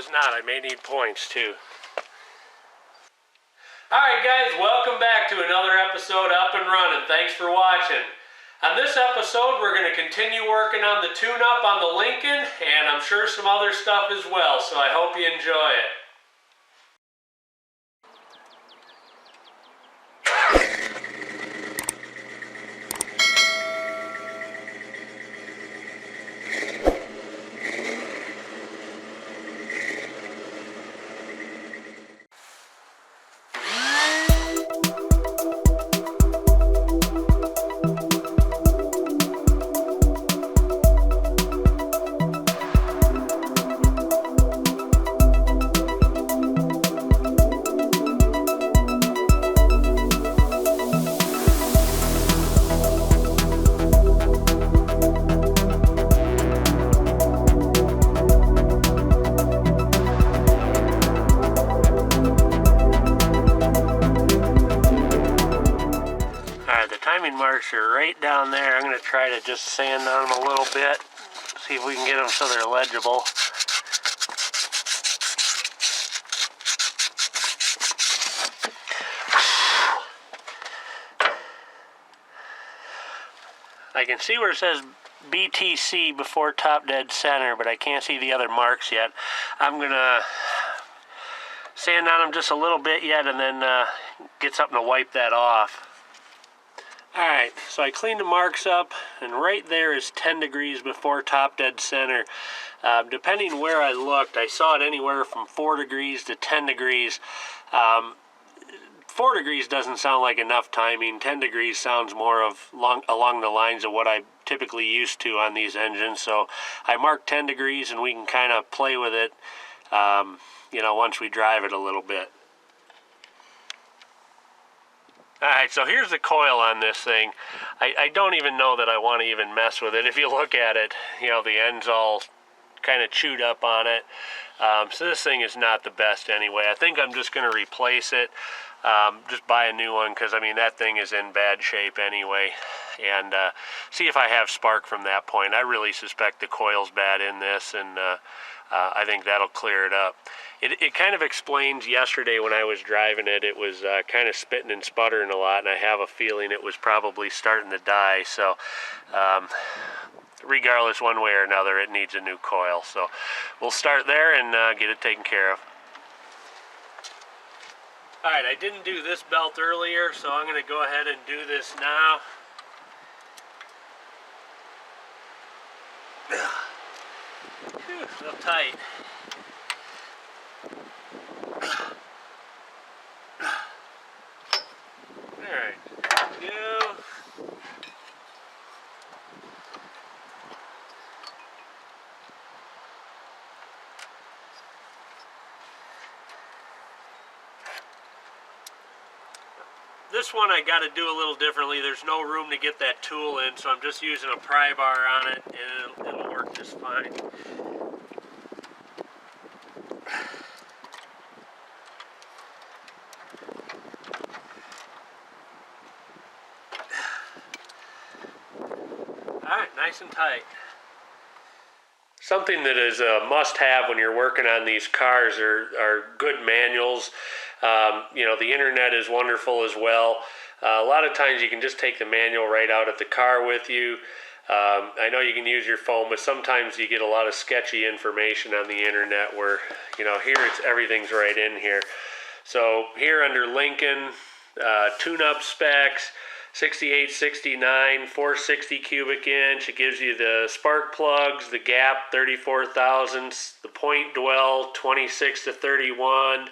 was not. I may need points too. Alright guys, welcome back to another episode Up and Running. Thanks for watching. On this episode, we're going to continue working on the tune-up on the Lincoln, and I'm sure some other stuff as well, so I hope you enjoy it. Marks are right down there. I'm going to try to just sand on them a little bit, see if we can get them so they're legible. I can see where it says BTC before top dead center, but I can't see the other marks yet. I'm going to sand on them just a little bit yet and then get something to wipe that off. Alright, so I cleaned the marks up, and right there is 10 degrees before top dead center. Depending where I looked, I saw it anywhere from 4 degrees to 10 degrees. 4 degrees doesn't sound like enough timing. 10 degrees sounds more of along the lines of what I'm typically used to on these engines. So I marked 10 degrees, and we can kind of play with it, once we drive it a little bit. Alright, so here's the coil on this thing. I don't even know that I want to even mess with it. If you look at it, the end's all kind of chewed up on it. So this thing is not the best anyway. I think I'm just going to replace it. Just buy a new one because, that thing is in bad shape anyway. And see if I have spark from that point. I really suspect the coil's bad in this, and I think that'll clear it up. It kind of explains yesterday when I was driving it, it was kind of spitting and sputtering a lot, and I have a feeling it was probably starting to die. So regardless, one way or another, it needs a new coil. So we'll start there and get it taken care of. Alright, I didn't do this belt earlier, so I'm going to go ahead and do this now. Whew, so tight. Alright, go. This one I got to do a little differently. There's no room to get that tool in, so I'm just using a pry bar on it, and it'll work just fine. Alright, nice and tight. Something that is a must-have when you're working on these cars are good manuals. The internet is wonderful as well. A lot of times you can just take the manual right out of the car with you. I know you can use your phone, but sometimes you get a lot of sketchy information on the internet where, here everything's right in here. So here under Lincoln, tune-up specs, 68, 69, 460 cubic inch. It gives you the spark plugs, the gap 34 thousandths, the point dwell 26 to 31,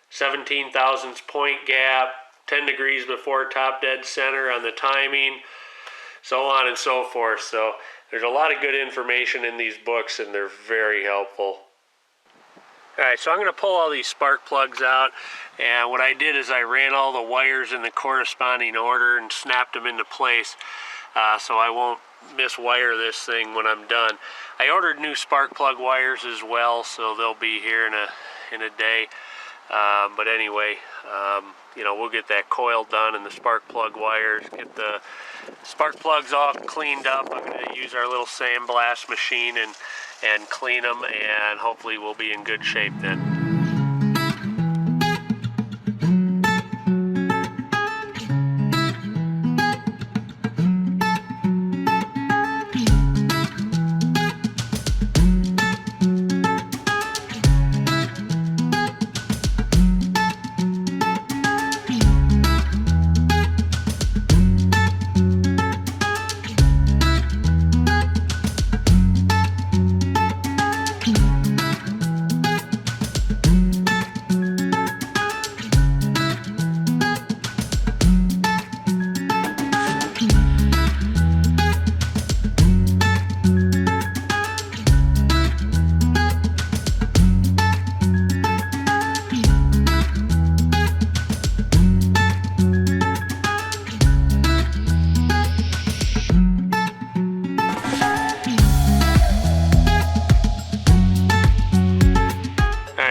17 thousandths point gap, 10 degrees before top dead center on the timing, so on and so forth. So there's a lot of good information in these books, and they're very helpful. Alright, so I'm going to pull all these spark plugs out, and what I did is I ran all the wires in the corresponding order and snapped them into place so I won't miswire this thing when I'm done. I ordered new spark plug wires as well, so they'll be here in a day. But anyway, we'll get that coil done and the spark plug wires, get the Spark plugs all cleaned up. I'm going to use our little sandblast machine and clean them, and hopefully we'll be in good shape then.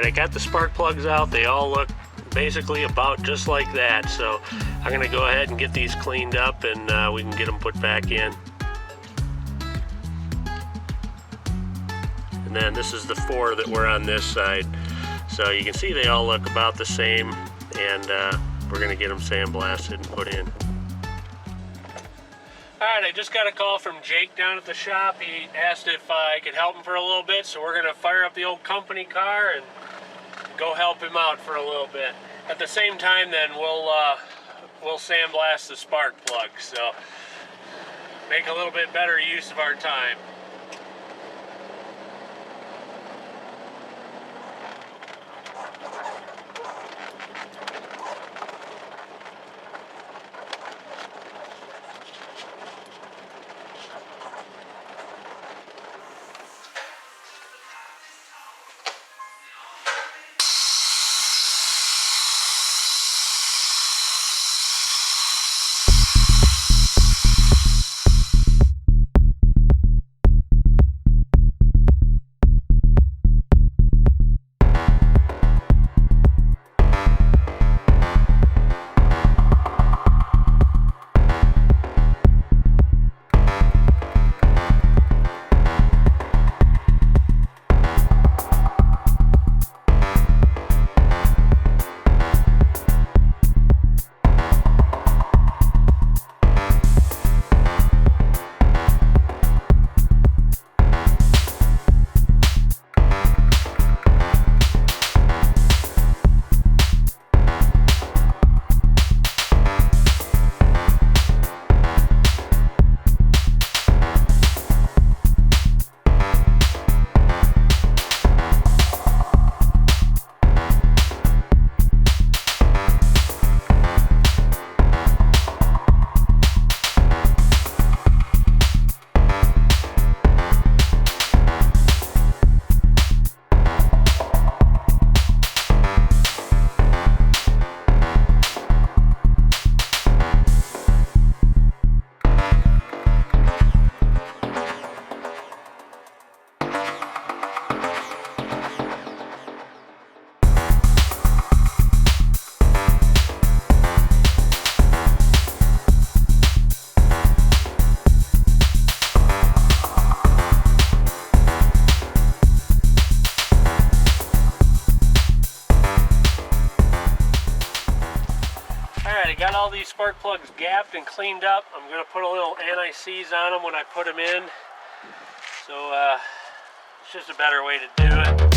I got the spark plugs out. They all look basically about just like that. So I'm going to go ahead and get these cleaned up, and we can get them put back in. And then this is the 4 that were on this side. So you can see they all look about the same, and we're going to get them sandblasted and put in. Alright, I just got a call from Jake down at the shop. He asked if I could help him for a little bit, so we're going to fire up the old company car and go help him out for a little bit. At the same time, then we'll sandblast the spark plug, so make a little bit better use of our time. Got all these spark plugs gapped and cleaned up. I'm going to put a little anti-seize on them when I put them in. So it's just a better way to do it.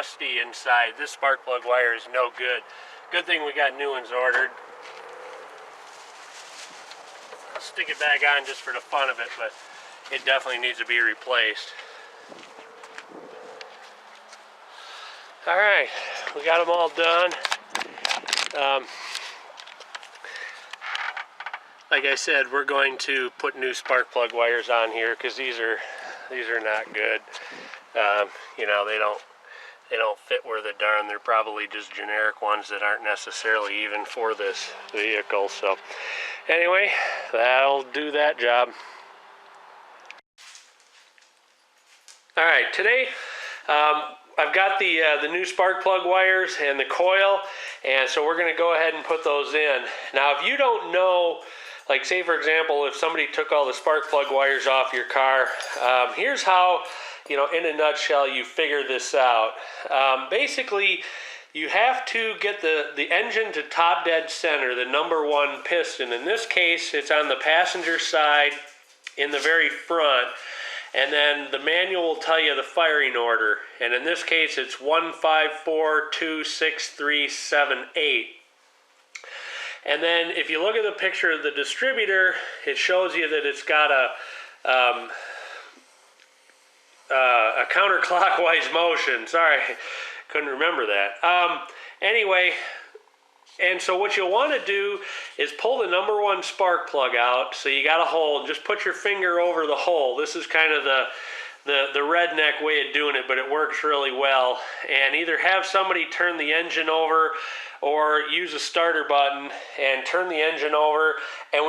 rusty inside. This spark plug wire is no good. Good thing we got new ones ordered. I'll stick it back on just for the fun of it, but it definitely needs to be replaced. Alright, we got them all done. Like I said, we're going to put new spark plug wires on here because these are not good. You know, they don't fit where they're darn. They're probably just generic ones that aren't necessarily even for this vehicle. So anyway, that'll do that job. All right, today I've got the new spark plug wires and the coil, and so we're going to go ahead and put those in. Now, if you don't know, like say for example, if somebody took all the spark plug wires off your car, here's how, you know, in a nutshell, you figure this out. Basically, you have to get the engine to top dead center, the number one piston. In this case, it's on the passenger side in the very front. And then the manual will tell you the firing order. And in this case, it's 1, 5, 4, 2, 6, 3, 7, 8. And then if you look at the picture of the distributor, it shows you that it's got a counterclockwise motion. Sorry, couldn't remember that. Anyway, and so what you'll want to do is pull the number one spark plug out. So you got a hole, just put your finger over the hole. This is kind of the redneck way of doing it, but it works really well. And either have somebody turn the engine over or use a starter button and turn the engine over. And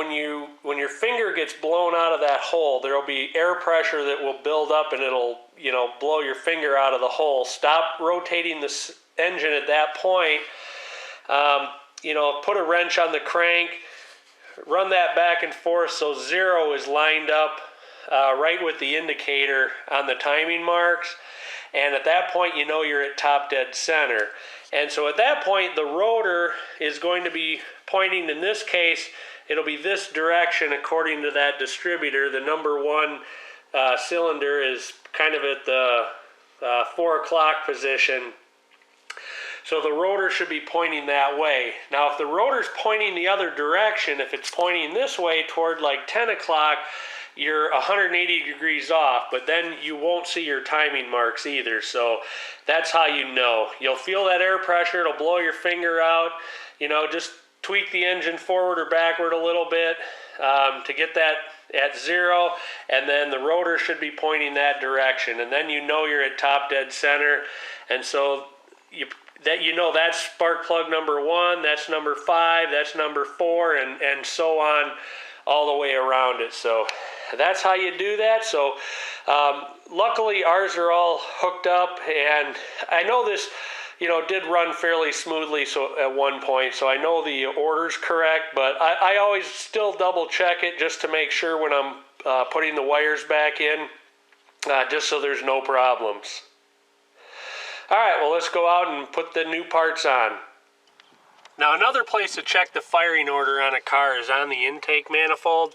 when your finger gets blown out of that hole, there will be air pressure that will build up and it'll, you know, blow your finger out of the hole. Stop rotating the engine at that point. You know, put a wrench on the crank, run that back and forth so 0 is lined up right with the indicator on the timing marks. And at that point, you know you're at top dead center. And so at that point, the rotor is going to be pointing, in this case, it'll be this direction according to that distributor. The number one cylinder is kind of at the 4 o'clock position. So the rotor should be pointing that way. Now, if the rotor's pointing the other direction, if it's pointing this way toward like 10 o'clock, you're 180 degrees off, but then you won't see your timing marks either. So that's how you know. You'll feel that air pressure, it'll blow your finger out. You know, just tweak the engine forward or backward a little bit to get that at 0, and then the rotor should be pointing that direction. And then you know you're at top dead center. And so you know that's spark plug number 1, that's number 5, that's number 4, and so on all the way around it. So that's how you do that. So luckily ours are all hooked up, and I know this, you know, did run fairly smoothly so at one point, so I know the order's correct, but I always still double check it just to make sure when I'm putting the wires back in, just so there's no problems. All right, well, let's go out and put the new parts on. Now, another place to check the firing order on a car is on the intake manifold.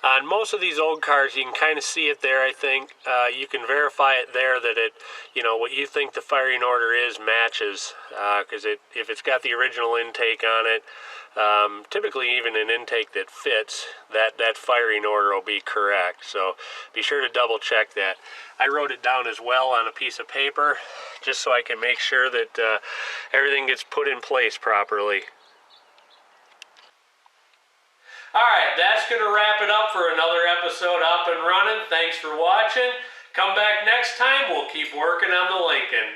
On most of these old cars, you can kind of see it there, I think. You can verify it there that it, you know, what you think the firing order is matches. Because if it's got the original intake on it, typically even an intake that fits, that firing order will be correct. So be sure to double check that. I wrote it down as well on a piece of paper, just so I can make sure that everything gets put in place properly. Alright, that's going to wrap it up for another episode Up and Running. Thanks for watching. Come back next time, we'll keep working on the Lincoln.